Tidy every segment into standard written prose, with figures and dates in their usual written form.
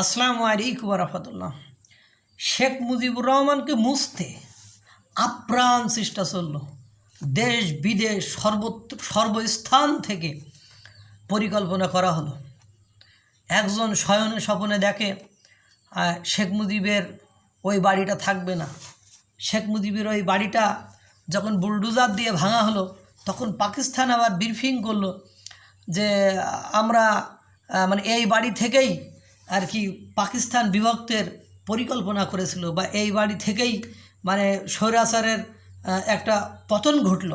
আসসালামু আলাইকুম রহমতুল্লাহ। শেখ মুজিবুর রহমানকে মুছতে আপ্রাণ চেষ্টা চলল। দেশ বিদেশ সর্বস্থান থেকে পরিকল্পনা করা হলো। একজন শয়নে স্বপ্নে দেখে শেখ মুজিবের ওই বাড়িটা থাকবে না। শেখ মুজিবের ওই বাড়িটা যখন বুলডোজার দিয়ে ভাঙা হলো, তখন পাকিস্তান আবার ব্রিফিং করলো যে আমরা মানে এই বাড়ি থেকেই আর কি পাকিস্তান বিভক্তের পরিকল্পনা করেছিল, বা এই বাড়ি থেকেই মানে স্বৈরাচারের একটা পতন ঘটল।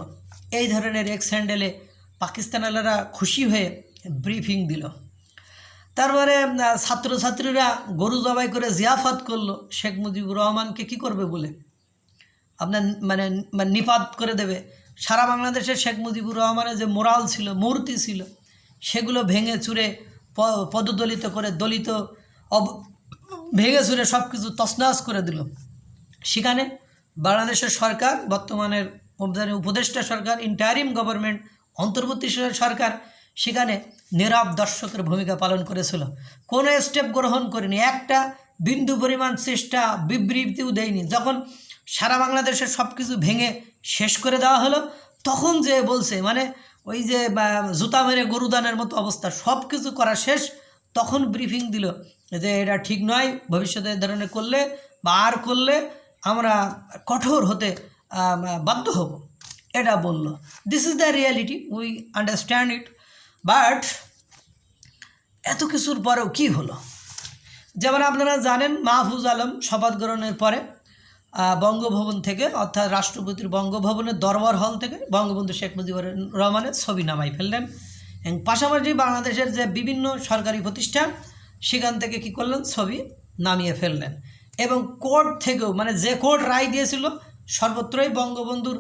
এই ধরনের এক স্যান্ডেলে পাকিস্তানিরা খুশি হয়ে ব্রিফিং দিল। তারপরে ছাত্রছাত্রীরা গরু জবাই করে জিয়াফত করলো শেখ মুজিবুর রহমানকে কি করবে বলে, আপনার মানে নিপাত করে দেবে। সারা বাংলাদেশে শেখ মুজিবুর রহমানের যে মোরাল ছিল, মূর্তি ছিল, সেগুলো ভেঙে চুরে পদদলিত করে দলিত ভেঙে চুরে সব কিছু তছনছ করে দিল। সেখানে বাংলাদেশের সরকার, বর্তমানের উপদেষ্টা সরকার, ইন্টারিম গভর্নমেন্ট, অন্তর্বর্তী সরকার, সেখানে নীরব দর্শকের ভূমিকা পালন করেছিল। কোনো স্টেপ গ্রহণ করেনি, একটা বিন্দু পরিমাণ চেষ্টা বিবৃতিও দেয়নি। যখন সারা বাংলাদেশের সব কিছু ভেঙে শেষ করে দেওয়া হলো, তখন যে বলছে মানে ওই যে জুতা মেরে গরুদানের মতো অবস্থা, সব কিছু করা শেষ, তখন ব্রিফিং দিল যে এটা ঠিক নয়, ভবিষ্যতে এই ধরনের করলে বা আর করলে আমরা কঠোর হতে বাধ্য হব, এটা বলল। This is the reality, we understand it. But এত কিছুর পরেও কি হলো? যেমন আপনারা জানেন, মাহফুজ আলম শপথ গ্রহণের পরে বঙ্গভবন থেকে, অর্থাৎ রাষ্ট্রপতির বঙ্গভবনের দরবার হল থেকে বঙ্গবন্ধু শেখ মুজিবুর রহমানের ছবি নামাই ফেললেন, এবং পাশাপাশি বাংলাদেশের যে বিভিন্ন সরকারি প্রতিষ্ঠান, সেখান থেকে কি করলেন, ছবি নামিয়ে ফেললেন। এবং কোর্ট থেকেও, মানে যে কোর্ট রায় দিয়েছিল, সর্বত্রই বঙ্গবন্ধুর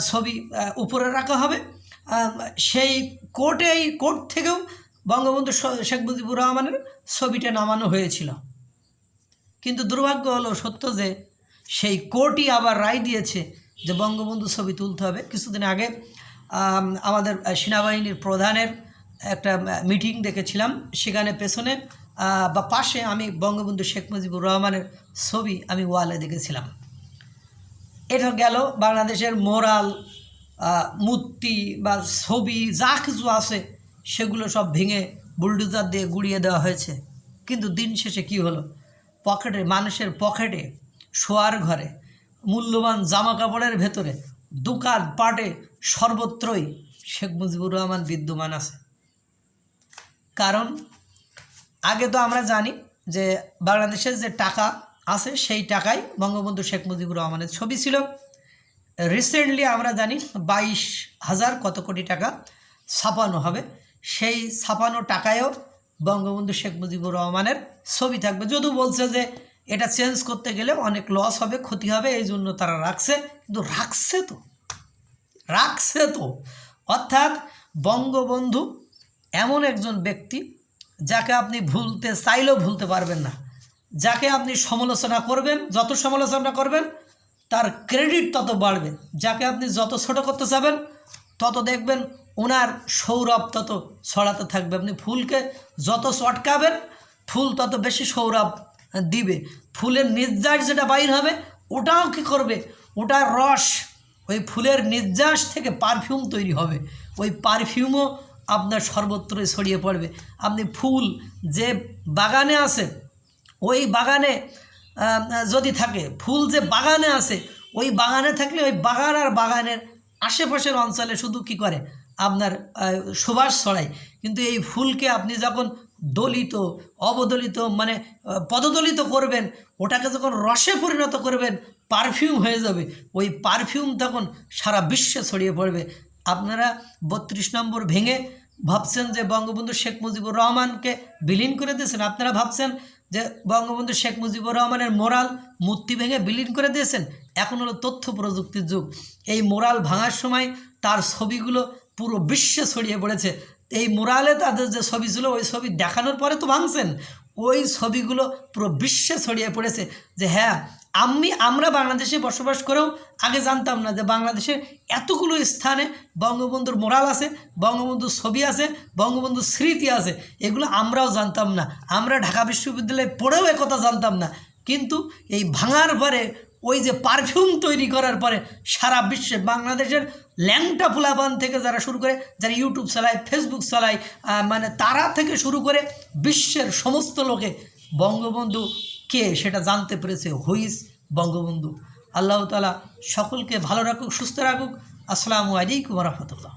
ছবি উপরে রাখা হবে, সেই কোর্ট থেকেও বঙ্গবন্ধু শেখ মুজিবুর রহমানের ছবিটা নামানো হয়েছিল। কিন্তু দুর্ভাগ্য হলো সত্য যে সেই কোর্টই আবার রায় দিয়েছে যে বঙ্গবন্ধু ছবি তুলতে হবে। কিছুদিন আগে আমাদের সেনাবাহিনীর প্রধানের একটা মিটিং দেখেছিলাম, সেখানে পেছনে বা পাশে আমি বঙ্গবন্ধু শেখ মুজিবুর রহমানের ছবি আমি ওয়ালে দেখেছিলাম। এটা গেল বাংলাদেশের মোরাল, মূর্তি বা ছবি যা কিছু আছে সেগুলো সব ভেঙে বুলডোজার দিয়ে গুড়িয়ে দেওয়া হয়েছে। কিন্তু দিন শেষে কি হলো? পকেটে, মানুষের পকেটে, শোয়ার ঘরে, মূল্যবান জামা কাপড়ের ভেতরে, দোকান পাটে, সর্বত্রই শেখ মুজিবুর রহমান বিদ্যমান আছে। কারণ আগে তো আমরা জানি যে বাংলাদেশের যে টাকা আছে সেই টাকায় বঙ্গবন্ধু শেখ মুজিবুর রহমানের ছবি ছিল। রিসেন্টলি আমরা জানি 22,000 কত কোটি টাকা ছাপানো হবে, সেই ছাপানো টাকায়ও বঙ্গবন্ধু শেখ মুজিবুর রহমানের ছবি থাকবে। যদিও বলছে যে এটা চেঞ্জ করতে গেলে অনেক লস হবে, ক্ষতি হবে, এই জন্য তারা রাখছে। কিন্তু রাখছে তো। অর্থাৎ বঙ্গবন্ধু এমন একজন ব্যক্তি যাকে আপনি ভুলতে চাইলেও ভুলতে পারবেন না, যাকে আপনি সমালোচনা করবেন, যত সমালোচনা করবেন তার ক্রেডিট তত বাড়বে। যাকে আপনি যত ছোট করতে চাবেন তত দেখবেন ওনার সৌরভ তত ছড়াতে থাকবে। আপনি ফুলকে যত চটকাবেন ফুল তত বেশি সৌরভ দিবে। ফুলের নির্যাস যেটা বাইর হবে ওটাও কী করবে, ওটার রস, ওই ফুলের নির্যাস থেকে পারফিউম তৈরি হবে, ওই পারফিউমও আপনার সর্বত্রই ছড়িয়ে পড়বে। আপনি ফুল যে বাগানে আছে, ওই বাগানে যদি থাকে, ফুল যে বাগানে আছে, ওই বাগানে থাকলে ওই বাগান আর বাগানের আশেপাশের অঞ্চলে শুধু কি করে, আপনার সুবাস ছড়ায়। কিন্তু এই ফুলকে আপনি যখন দলিত, অবদলিত, মানে পদদলিত করবেন, ওটাকে যখন রসে পরিণত করবেন, পারফিউম হয়ে যাবে। ওই পারফিউম তখন সারা বিশ্বে ছড়িয়ে পড়বে। আপনারা 32 নম্বর ভেঙে ভাবছেন যে বঙ্গবন্ধু শেখ মুজিবুর রহমানকে বিলীন করে দিয়েছেন। আপনারা ভাবছেন যে বঙ্গবন্ধু শেখ মুজিবুর রহমানের মোরাল মূর্তি ভেঙে বিলীন করে দিয়েছেন। এখন হলো তথ্য প্রযুক্তির যুগ। এই মোরাল ভাঙার সময় তার ছবিগুলো পুরো বিশ্বে ছড়িয়ে পড়েছে। এই মোরালে তাদের যে ছবি ছিল, ওই ছবি দেখানোর পরে তো ভাঙছেন, ওই ছবিগুলো পুরো বিশ্বে ছড়িয়ে পড়েছে যে হ্যাঁ, আমরা বাংলাদেশে বসবাস করেও আগে জানতাম না যে বাংলাদেশের এতগুলো স্থানে বঙ্গবন্ধুর মোরাল আছে, বঙ্গবন্ধুর ছবি আছে, বঙ্গবন্ধুর স্মৃতি আছে। এগুলো আমরাও জানতাম না। আমরা ঢাকা বিশ্ববিদ্যালয়ে পড়েও একথা জানতাম না। কিন্তু এই ভাঙার পরে ওই যে পারফিউম তৈরি করার পরে সারা বিশ্বে বাংলাদেশের ল্যাংটা ফুলাবান থেকে যারা শুরু করে, যারা ইউটিউব চালায়, ফেসবুক চালায়, মানে তারা থেকে শুরু করে বিশ্বের সমস্ত লোকে বঙ্গবন্ধু কে সেটা জানতে পেরেছে। হুইজ বঙ্গবন্ধু। আল্লাহ তাআলা সকলকে ভালো রাখুক, সুস্থ রাখুক। আসসালামু আলাইকুম ওয়া রাহমাতুল্লাহ।